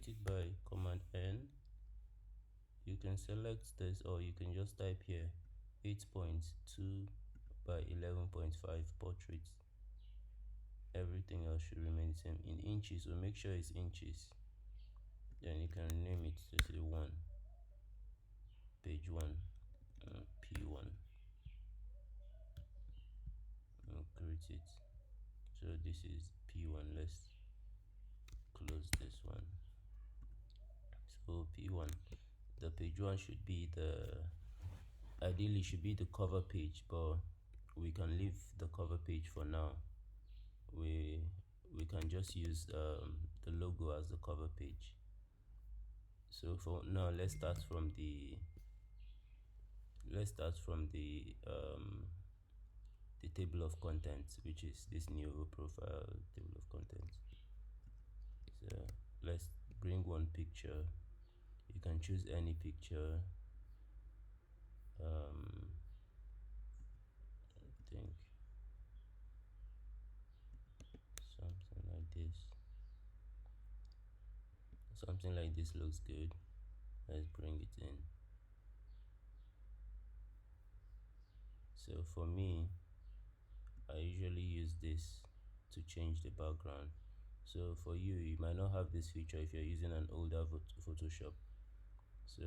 create it by Command N. You can select this, or you can just type here 8.2 by 11.5 portrait. Everything else should remain the same in inches, so make sure it's inches. Then you can name it to say 1, page 1, P1, and create it. So this is P1. Let's close this one. So P1, the page 1 should be ideally should be the cover page, but we can leave the cover page for now. We can just use the logo as the cover page. So for now, let's start from the table of contents, which is this new profile table of contents. So let's bring one picture. You can choose any picture. I think something like this. Something like this looks good. Let's bring it in. So for me, I usually use this to change the background. So for you, you might not have this feature if you're using an older Photoshop. So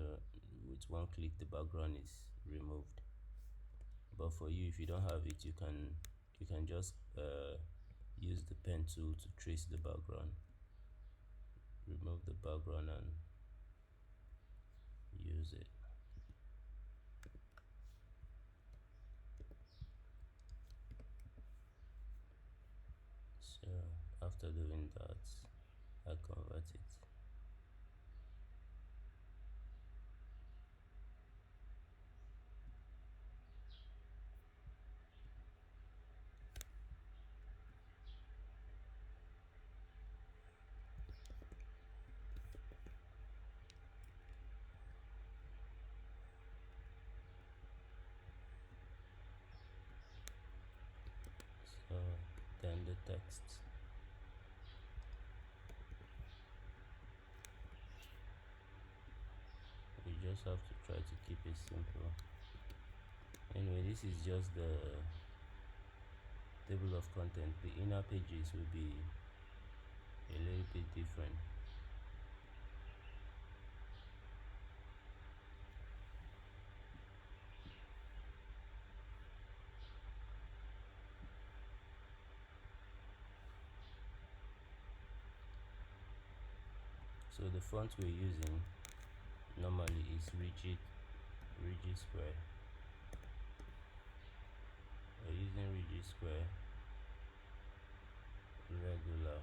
with one click, the background is removed. But for you, if you don't have it, you can just use the pen tool to trace the background. Remove the background and use it. So after doing that, I convert it. So then the text. You just have to try to keep it simple. Anyway, this is just the table of content. The inner pages will be a little bit different. So the font we're using normally is rigid square. We're using rigid square, regular.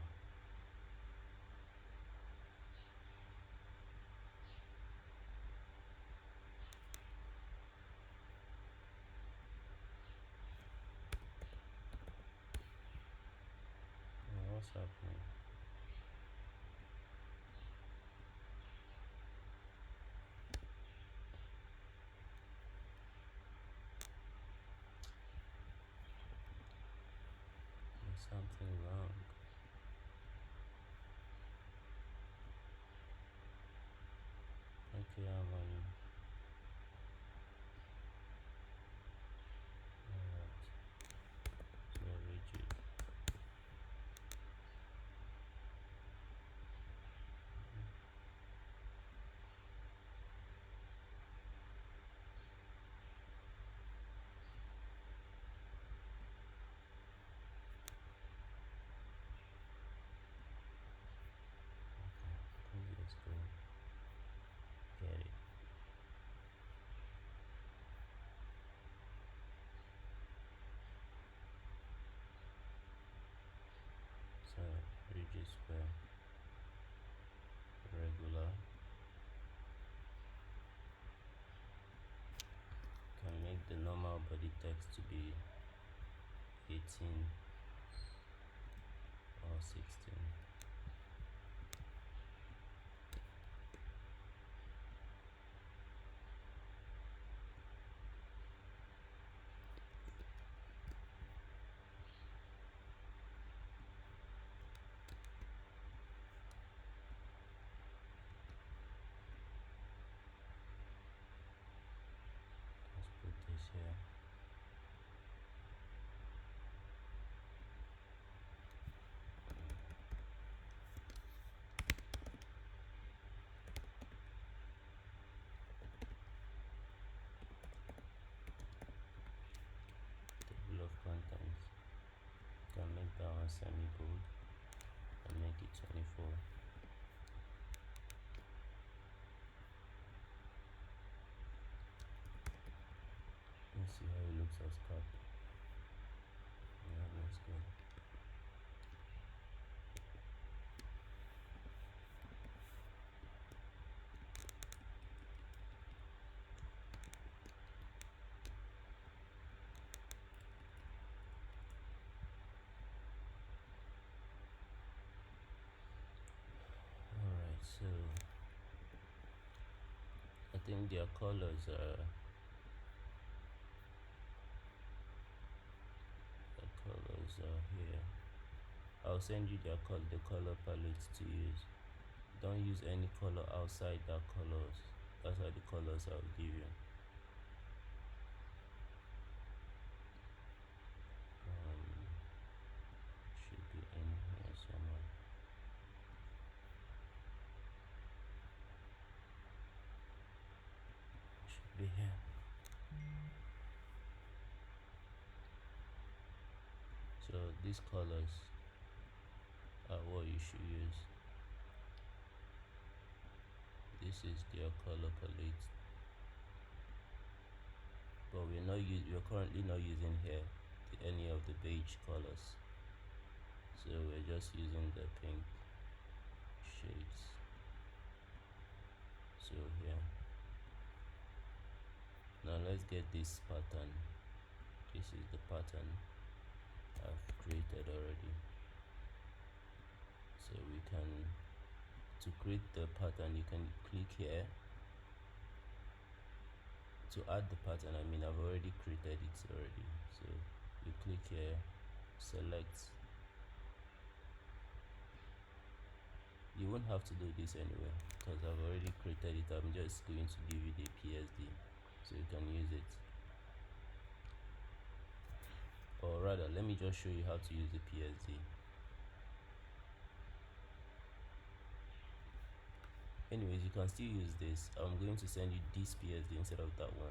What's happening? There's something wrong. Okay, I'm on. Alright. So rigid. Let's go. Get it. So rigid square, regular. Can make the normal body text to be 18 or 16. comma semi-bold and make it 24. Let's see how it looks as cap. Yeah, looks good. Alright, so I think their colors are here. I'll send you the color palette to use. Don't use any color outside that colors. That's are the colors I'll give you. Should be in here somewhere. Should be here. So these colors are what you should use. This is their color palette, but we're currently not using here any of the beige colors, so we're just using the pink shades. So here, now let's get this pattern. This is the pattern I've created already. So we can, to create the pattern, you can click here. To add the pattern, I've already created it already. So you click here, select. You won't have to do this anyway because I've already created it. I'm just going to give you the PSD so you can use it. Or rather, let me just show you how to use the PSD. Anyways, you can still use this. I'm going to send you this PSD instead of that one.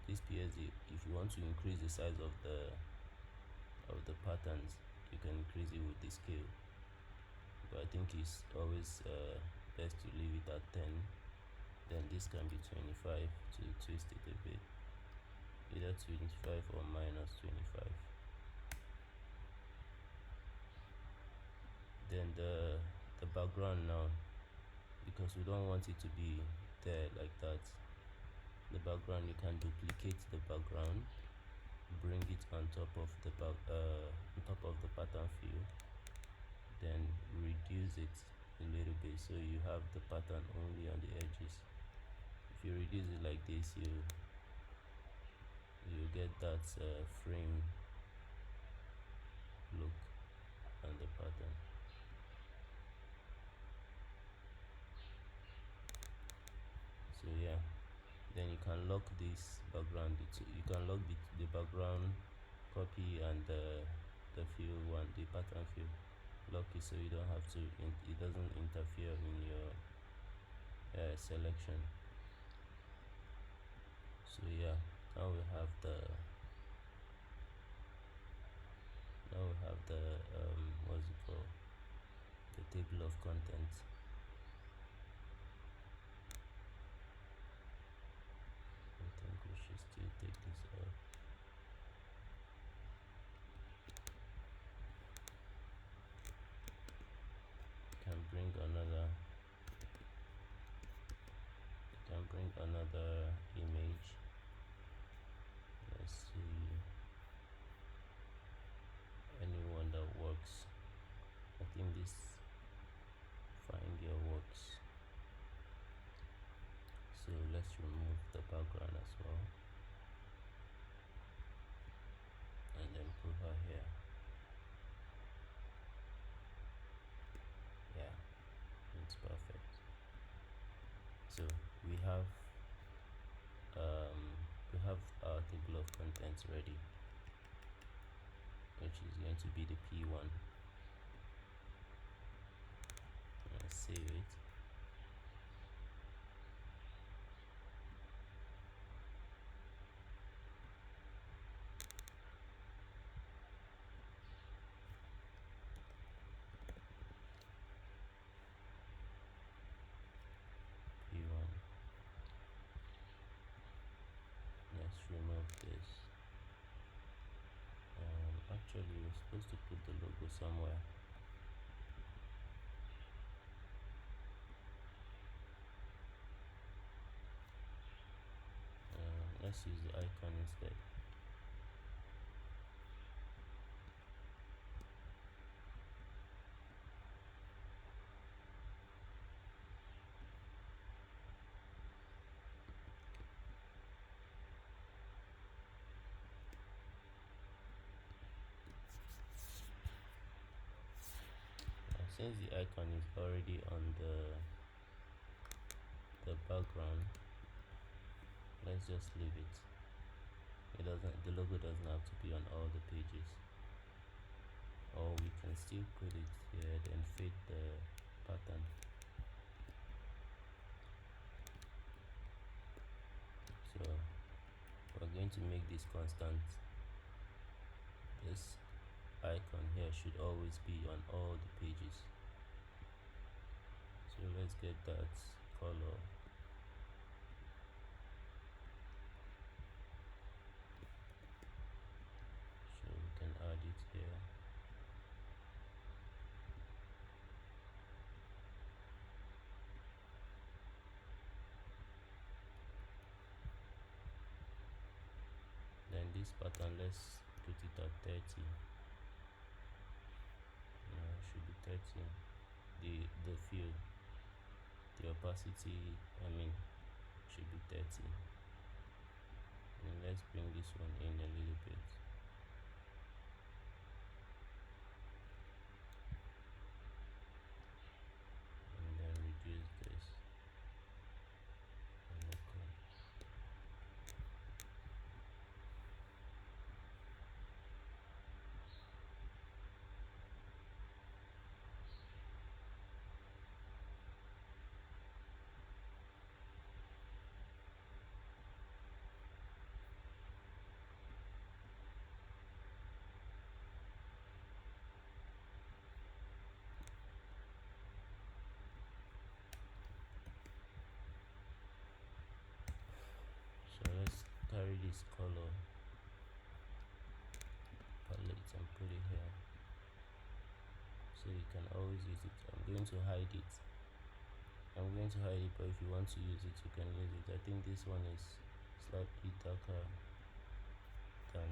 This PSD, if you want to increase the size of the patterns, you can increase it with the scale. But I think it's always best to leave it at 10. Then this can be 25 to twist it a bit, either 25 or minus 25. Then the background now, because we don't want it to be there like that, the background, you can duplicate the background, bring it on top of the pattern field, then reduce it a little bit so you have the pattern only on the edges. If you reduce it like this, you get that frame look on the pattern. So yeah, then you can lock this background. You can lock the background copy and the field one, the pattern field. Lock it so you don't have to. It doesn't interfere in your selection. So yeah, now we have the what's it called, the table of contents. I think we should still take this off. Can bring another image. Let's see, anyone that works. I think this find your works. So let's remove the background as well, and then put her here. Yeah, it's perfect. So we have our table of contents ready, which is going to be the P1. Let's save it. Actually, we're supposed to put the logo somewhere. Let's use the icon instead. Since the icon is already on the background, let's just leave it. The logo doesn't have to be on all the pages, or we can still put it here then fade the pattern. So we're going to make this constant. This icon here should always be on all the pages. So let's get that color. So we can add it here. Then this pattern, let's put it at 30. No, it should be 30. The fill, the opacity, should be 30. And let's bring this one in a little bit. And then reduce this. Okay. So let's carry this color palette and put it here, so you can always use it. I'm going to hide it, but if you want to use it, you can use it. I think this one is slightly darker than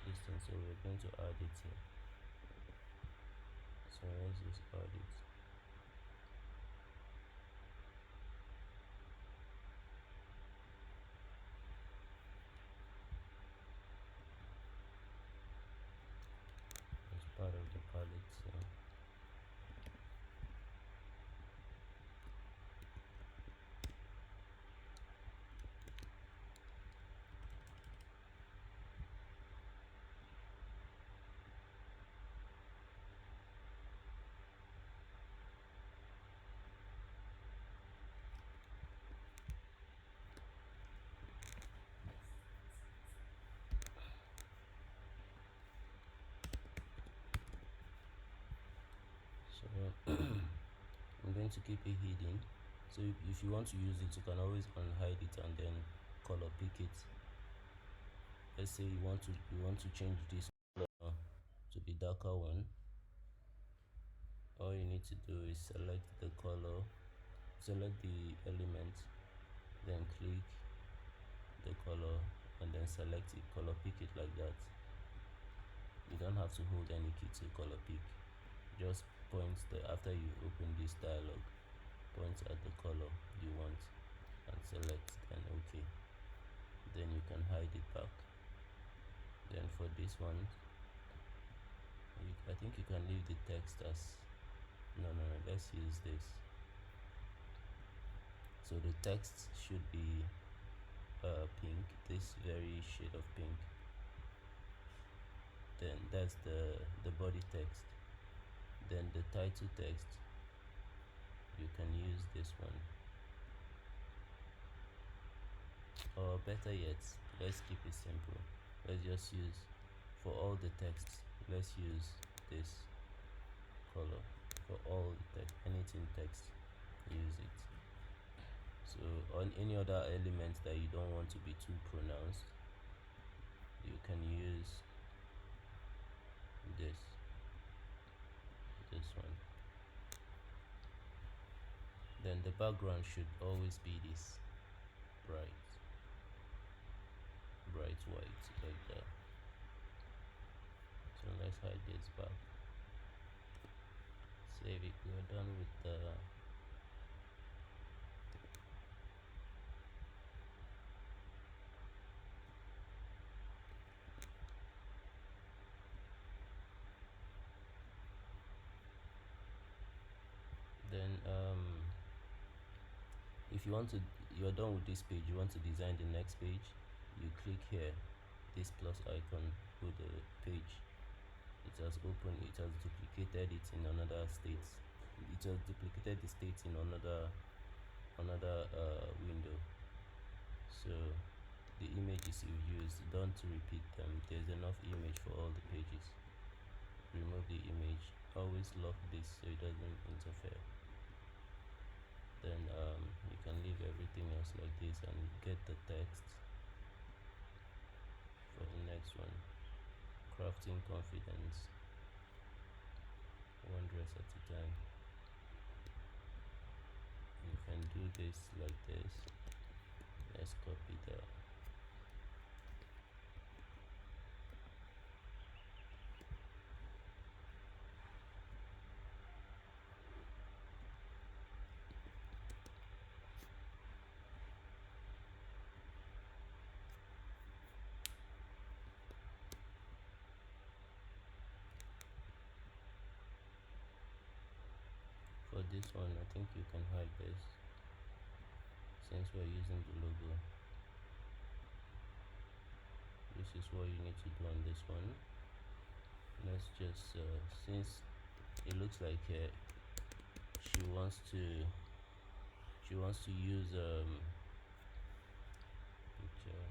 this one, so we're going to add it here. So let's just add it. As part of the palette. So I'm going to keep it hidden. So if you want to use it, you can always unhide it and then color pick it. Let's say you want to change this color to the darker one. All you need to do is select the color, select the element, then click the color and then select it, color pick it like that. You don't have to hold any key to color pick. Just point after you open this dialog, point at the color you want and select, and OK. Then you can hide it back. Then for this one, I think you can leave the text as no, let's use this. So the text should be pink, this very shade of pink. Then that's the body text. Then the title text, you can use this one, or better yet, let's keep it simple. Let's just use, for all the texts, let's use this color. For all the text, anything text, use it. So on any other element that you don't want to be too pronounced, you can use this one. Then the background should always be this bright white like that. So let's hide this back. Save it. We're done with the then if you're done with this page, you want to design the next page, you click here, this plus icon with the page. It has opened, it has duplicated it in another state. It has duplicated the state in another window. So the images you've used, don't repeat them. There's enough image for all the pages. Remove the image. Always lock this so it doesn't interfere. Then you can leave everything else like this and get the text for the next one. Crafting confidence, one dress at a time. You can do this like this. Let's copy that. For this one, I think you can hide this since we're using the logo. This is what you need to do on this one. Let's just since it looks like she wants to use picture,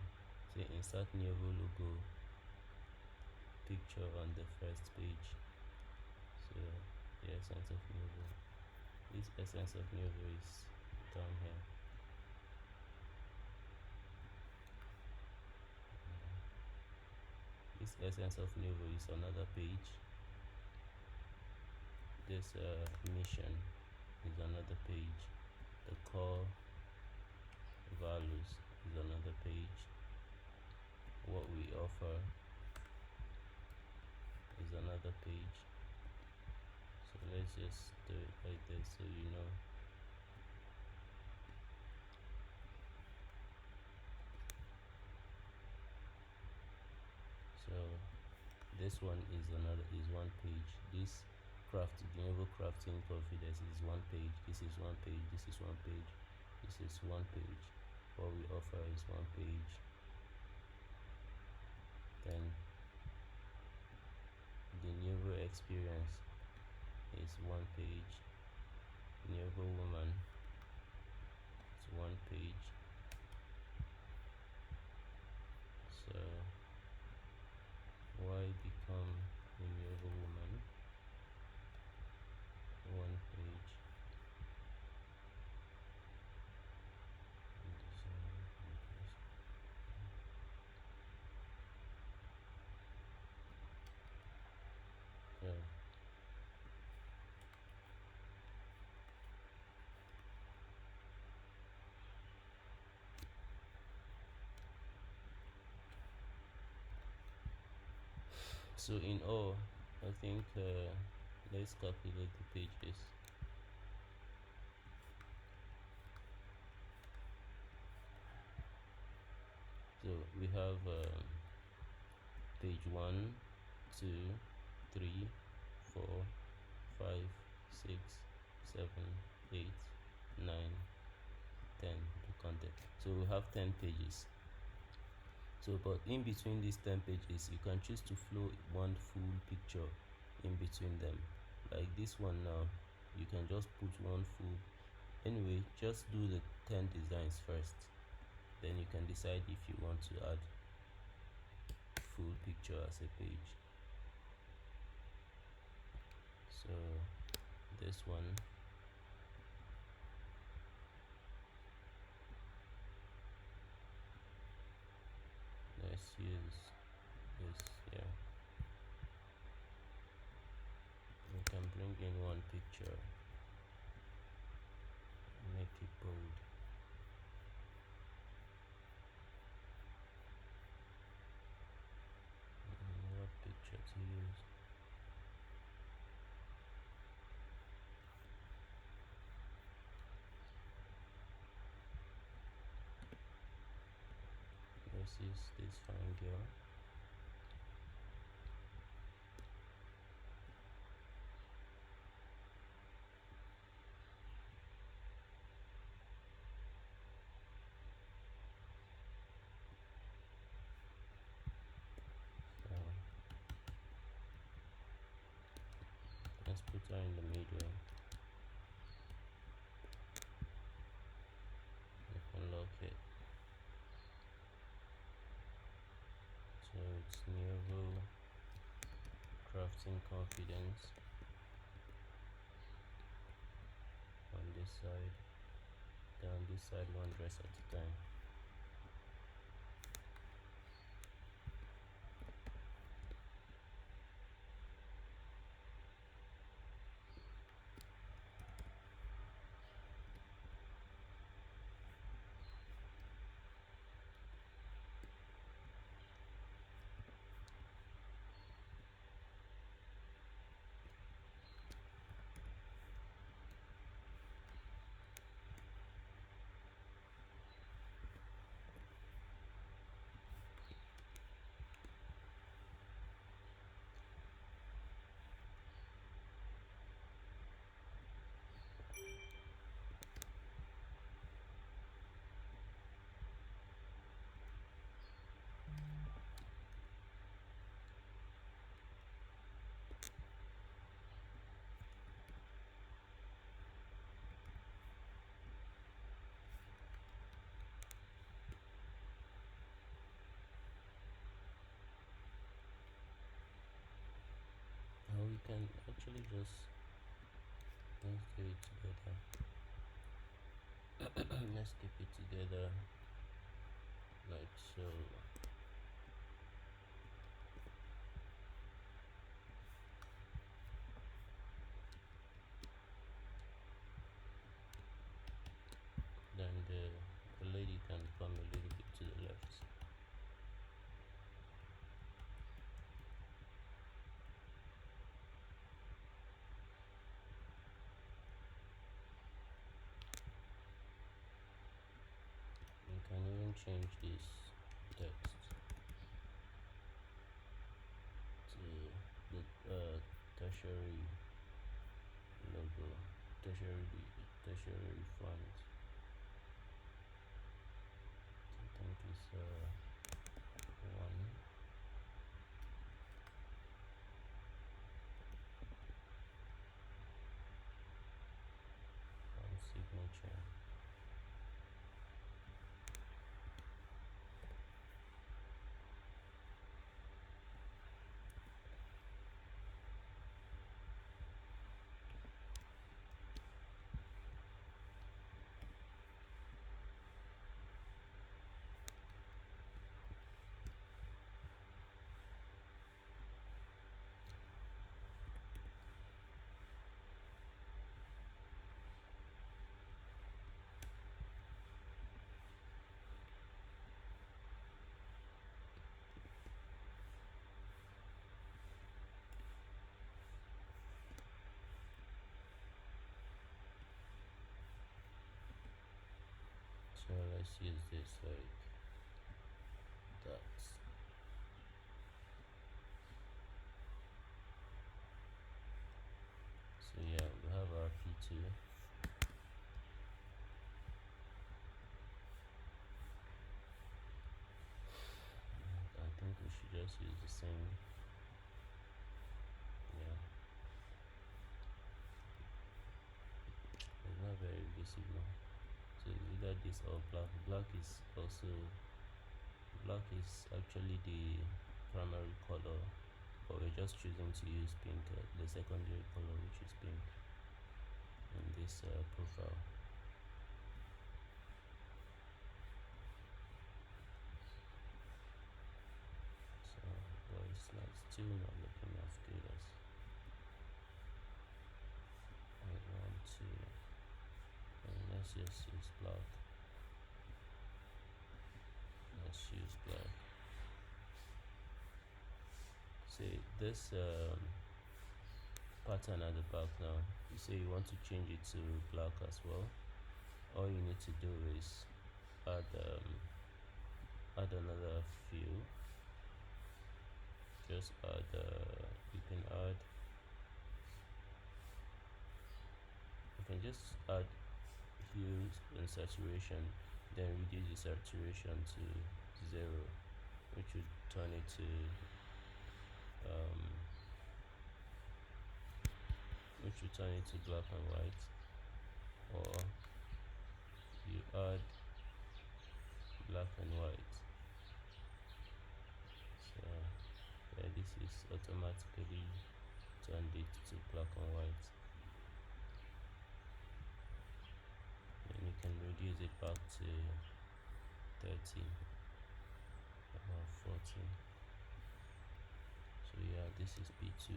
say insert Nuevo logo picture on the first page. So the essence of Nuevo, this essence of Nuevo is down here. This essence of Nuevo is another page. This mission is another page. The core values is another page. What we offer is another page. So let's just do it like this so you know. So this one is one page. This Nuevo crafting confidence is one page. This is one page. This is one page. This is one page. What we offer is one page. Then the Nuevo experience is one page. Nuevo woman is one page. So why become a Nuevo woman? One page. So in all, I think let's calculate the pages. So we have page 1, 2, 3, 4, 5, 6, 7, 8, 9, 10 to content. So we have 10 pages. So but in between these 10 pages, you can choose to flow one full picture in between them. Like this one now, you can just put one full. Anyway, just do the 10 designs first. Then you can decide if you want to add full picture as a page. So this one, let's use this here. bring in one picture, make it bold. What picture to use? Let's use this fine girl. So let's put her in the middle. Unlock it. So it's Nuvo crafting confidence on this side, down this side, one dress at a time. Now we can actually just let's do it together. Let's keep it together like so. Then the lady can come a little bit to the left. You can even change this text to the tertiary logo, tertiary font. I think it's one signature. So let's use this like that. So yeah, we have our P2. I think we should just use the same. Yeah, it's not very visible. So it's either this or black. Black is actually the primary color, but we're just choosing to use pink, the secondary color, which is pink in this profile. So but it's still not looking as good as let's just use black. Let's use black. See this pattern at the back now. You say you want to change it to black as well. All you need to do is add another fill. Just add you can just add hues and saturation, then reduce the saturation to 0, which would turn it to black and white. Or you add black and white. So yeah, this is automatically turned it to black and white. And you can reduce it back to 30 or 40. So yeah, this is P2.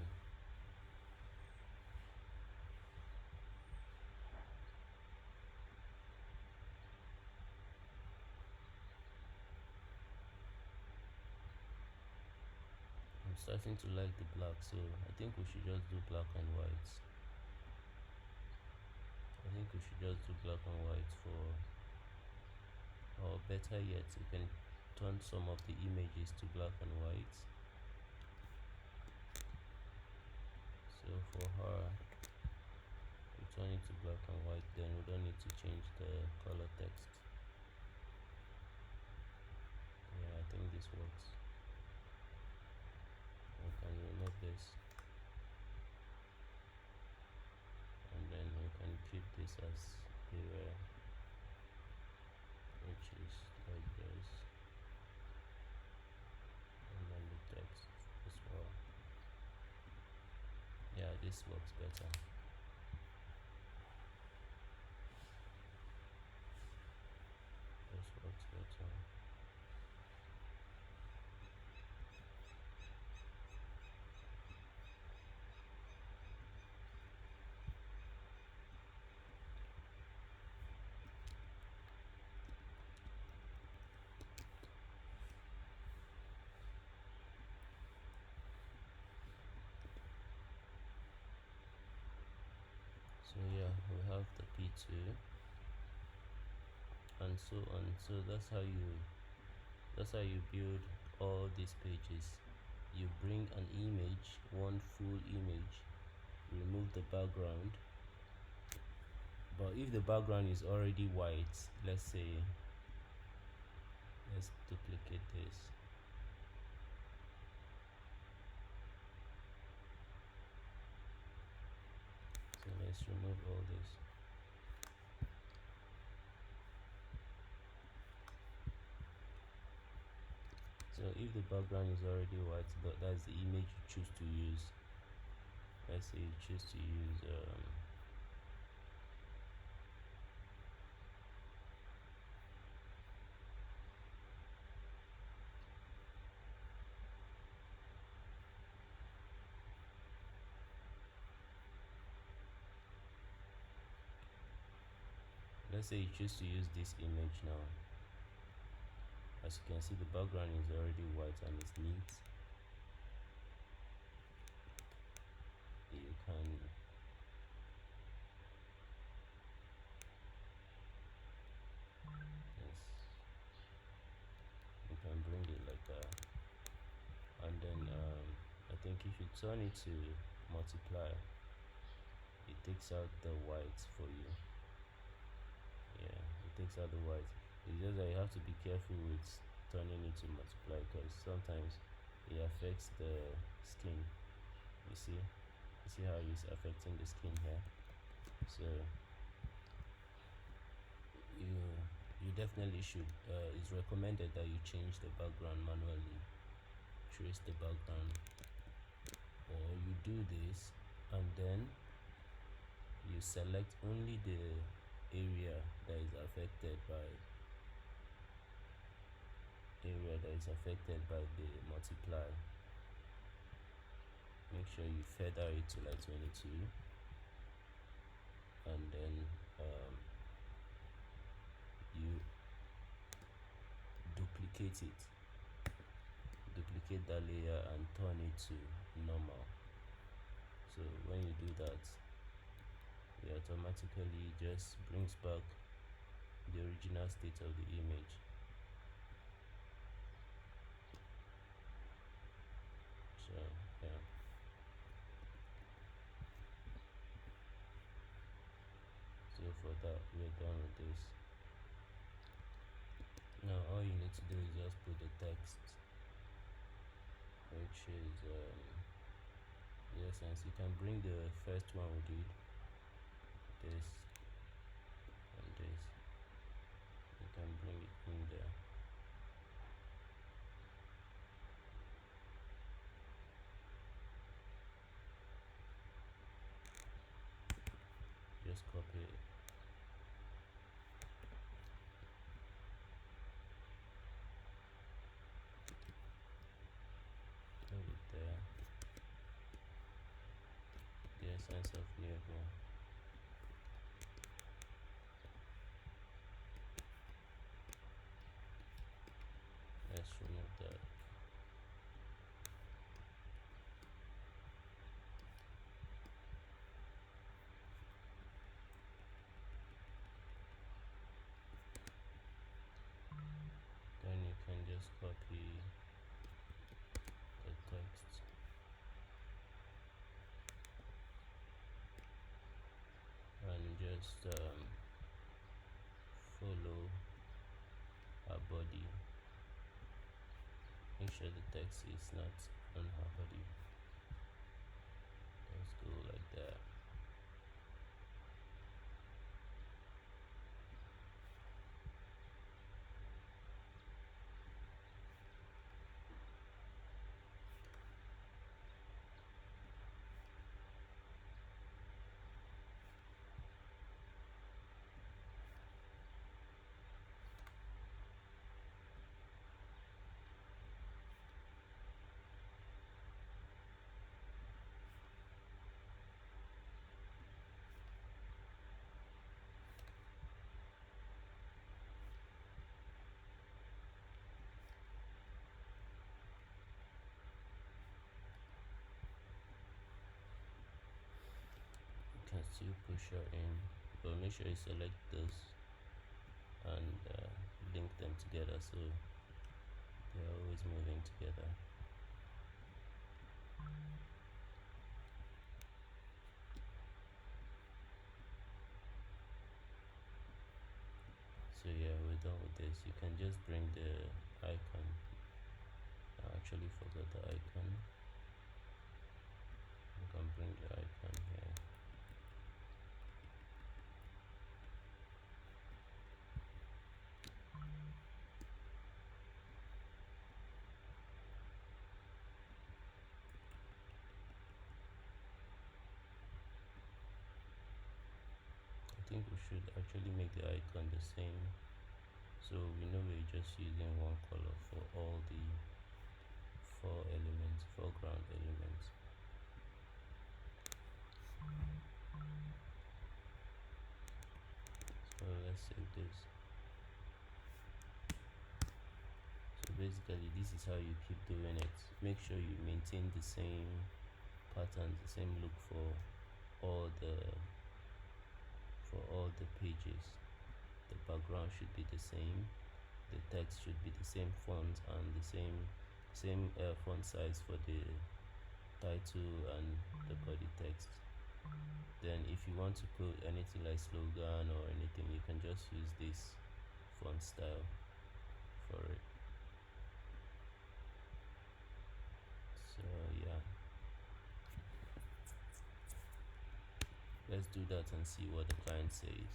I'm starting to like the black, so I think we should just do black and white. For, or better yet, we can turn some of the images to black and white. So for her, we turn it to black and white, then we don't need to change the color text. Yeah, I think this works. We can remove this, and then we can keep this as they were, which is like this, and then the text as well. Yeah, this works better. So yeah, we have the P2 and so on. So that's how you build all these pages. You bring an image, one full image, remove the background. But if the background is already white, let's duplicate this. So let's remove all this. So if the background is already white, but that's the image you choose to use. Let's say you choose to use this image now. As you can see, the background is already white and it's neat. You can bring it like that, and then I think if you turn it to multiply, it takes out the white for you. Yeah, it takes out the white. It's just that you have to be careful with turning it to multiply, because sometimes it affects the skin. You see how it's affecting the skin here. So you definitely should, it's recommended that you change the background manually, trace the background, or you do this and then you select only the area that is affected by the multiply. Make sure you feather it to like 22, and then duplicate that layer and turn it to normal. So when you do that, it automatically just brings back the original state of the image. So yeah, so for that we're done with this. Now all you need to do is just put the text, which is the essence. You can bring the first one we did, this and this, you can bring it in there. Just copy it. Put it there. The essence of Nuvo. Let's remove that. Then you can just copy the text and just follow her body. Make sure the text is not on her body. Let's go like that. You can still push her in, but make sure you select those and link them together so they're always moving together. So yeah, we're done with this. You can just bring the icon. I actually forgot the icon. You can bring the icon here. I think we should actually make the icon the same, so we know we're just using one color for all the foreground elements. So let's save this. So basically this is how you keep doing it. Make sure you maintain the same pattern, the same look for all the pages. The background should be the same, the text should be the same font and the same font size for the title and the body text. Then if you want to put anything like slogan or anything, you can just use this font style for it. So yeah, let's do that and see what the client says.